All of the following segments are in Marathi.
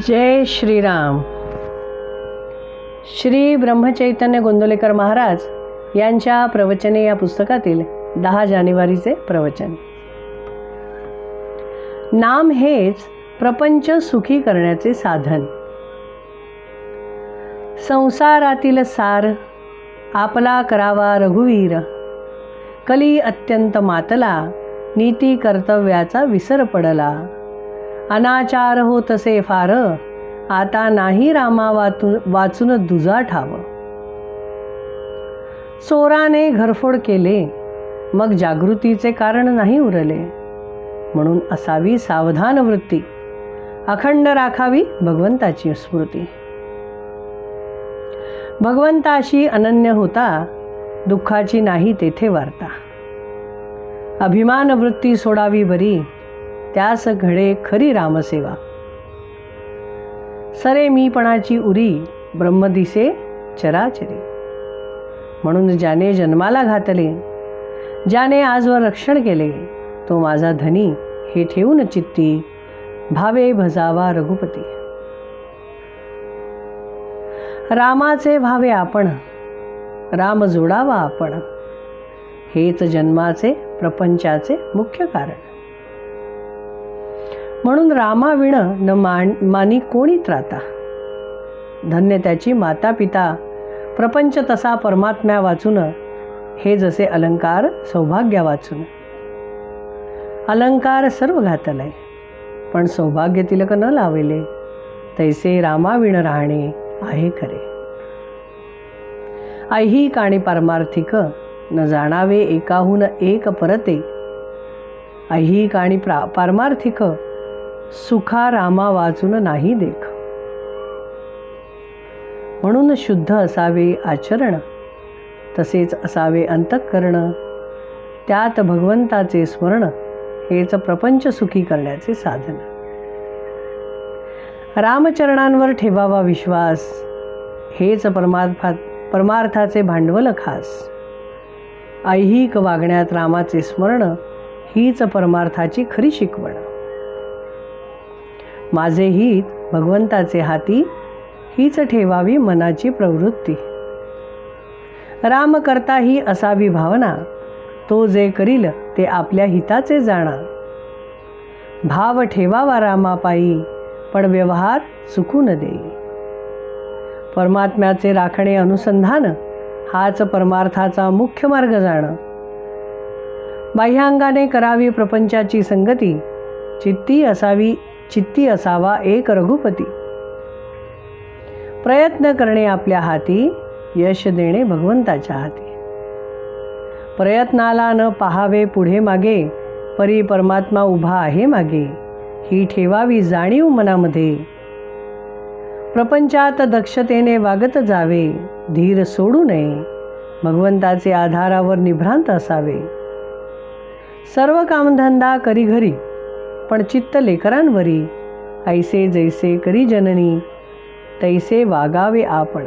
जय श्रीराम. श्री ब्रह्मचैतन्य गोंदवलेकर महाराज यांच्या प्रवचने या पुस्तकातील 10 जानेवारीचे प्रवचन. नाम हेच प्रपंच सुखी करण्याचे साधन. संसारातील सार आपला करावा रघुवीर, कली अत्यंत मातला, नीती कर्तव्याचा विसर पडला. अनाचार होतसे फार, आता नाही रामा वाचून दुजा ठाव. चोराने घरफोड केले, मग जागृतीचे कारण नाही उरले. म्हणून असावी सावधान वृत्ती, अखंड राखावी भगवंताची स्मृती. भगवंताशी अनन्य होता, दुःखाची नाही तेथे वार्ता. अभिमान वृत्ती सोडावी बरी, त्यास घडे खरी रामसेवा. सरे मीपणाची उरी, ब्रह्म दिसे चराचरी. म्हणून ज्याने जन्माला घातले, ज्याने आजवर रक्षण केले, तो माझा धनी हे ठेवून चित्ती, भावे भजावा रघुपती. रामाचे भावे आपण, राम जोडावा आपण, हेच जन्माचे प्रपंचाचे मुख्य कारण. म्हणून रामाविण न मानी कोणी त्राता. धन्य त्याची माता पिता, प्रपंच तसा परमात्म्या वाचून, हे जसे अलंकार सौभाग्या वाचून. अलंकार सर्व घातलय, पण सौभाग्य तिलक न लावले, तैसे रामाविण राहणे आहे खरे. ऐहिक आणि पारमार्थिक न जाणावे एकाहून एक परते. ऐहिक आणि पारमार्थिक सुखा रामा वाचून नाही देख. म्हणून शुद्ध असावे आचरण, तसेच असावे अंतःकरण. त्यात भगवंताचे स्मरण, हेच प्रपंच सुखी करण्याचे साधन. रामचरणांवर ठेवावा विश्वास, हेच परमार्थाचे भांडवल खास. ऐहिक वागण्यात रामाचे स्मरण, हीच परमार्थाची खरी शिकवण. माझे हित भगवंताचे हाती, हीच ठेवावी मनाची प्रवृत्ती. राम करता ही असावी भावना, तो जे करील ते आपल्या हिताचे जाणा. भाव ठेवावा रामापायी, पण व्यवहार चुकून देई. परमात्म्याचे राखणे अनुसंधान, हाच परमार्थाचा मुख्य मार्ग जाण. बाह्यांगाने करावी प्रपंचाची संगती, चित्ती असावा एक रघुपती. प्रयत्न करणे आपल्या हाती, यश देणे भगवंताच्या हाती. प्रयत्नाला न पाहावे पुढे मागे, परी परमात्मा उभा आहे मागे, ही ठेवावी जाणीव मनामध्ये. प्रपंचात दक्षतेने वागत जावे, धीर सोडू नये, भगवंताचे आधारावर निभ्रांत असावे. सर्व कामधंदा करी घरी, पण चित्त लेकरांवरी. ऐसे जैसे करी जननी, तैसे वागावे आपण.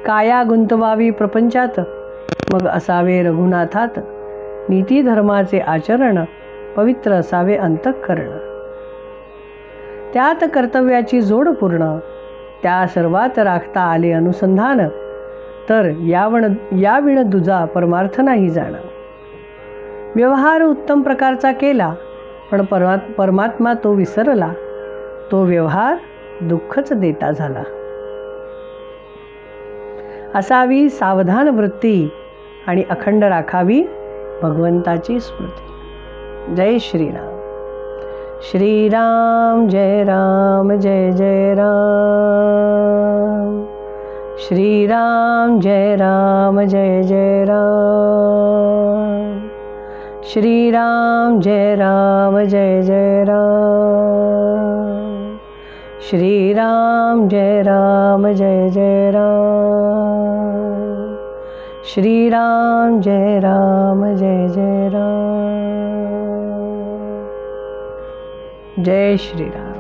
काया गुंतवावी प्रपंचात, मग असावे रघुनाथात. नीती धर्माचे आचरण, पवित्र असावे अंतःकरण. त्यात कर्तव्याची जोड पूर्ण, त्या सर्वात राखता आले अनुसंधान. तर याविण दुजा परमार्थ नाही जाण. व्यवहार उत्तम प्रकारचा केला, पण परमात्मा तो विसरला. तो व्यवहार दुःखच देता झाला. असावी सावधान वृत्ती, आणि अखंड राखावी भगवंताची स्मृती. जय श्रीराम. श्रीराम जय राम जय जय राम. श्रीराम जय राम जय जय राम. श्रीराम जय राम जय जय राम. श्रीराम जय राम जय जय राम. श्रीराम जय राम जय जय राम. जय श्रीराम.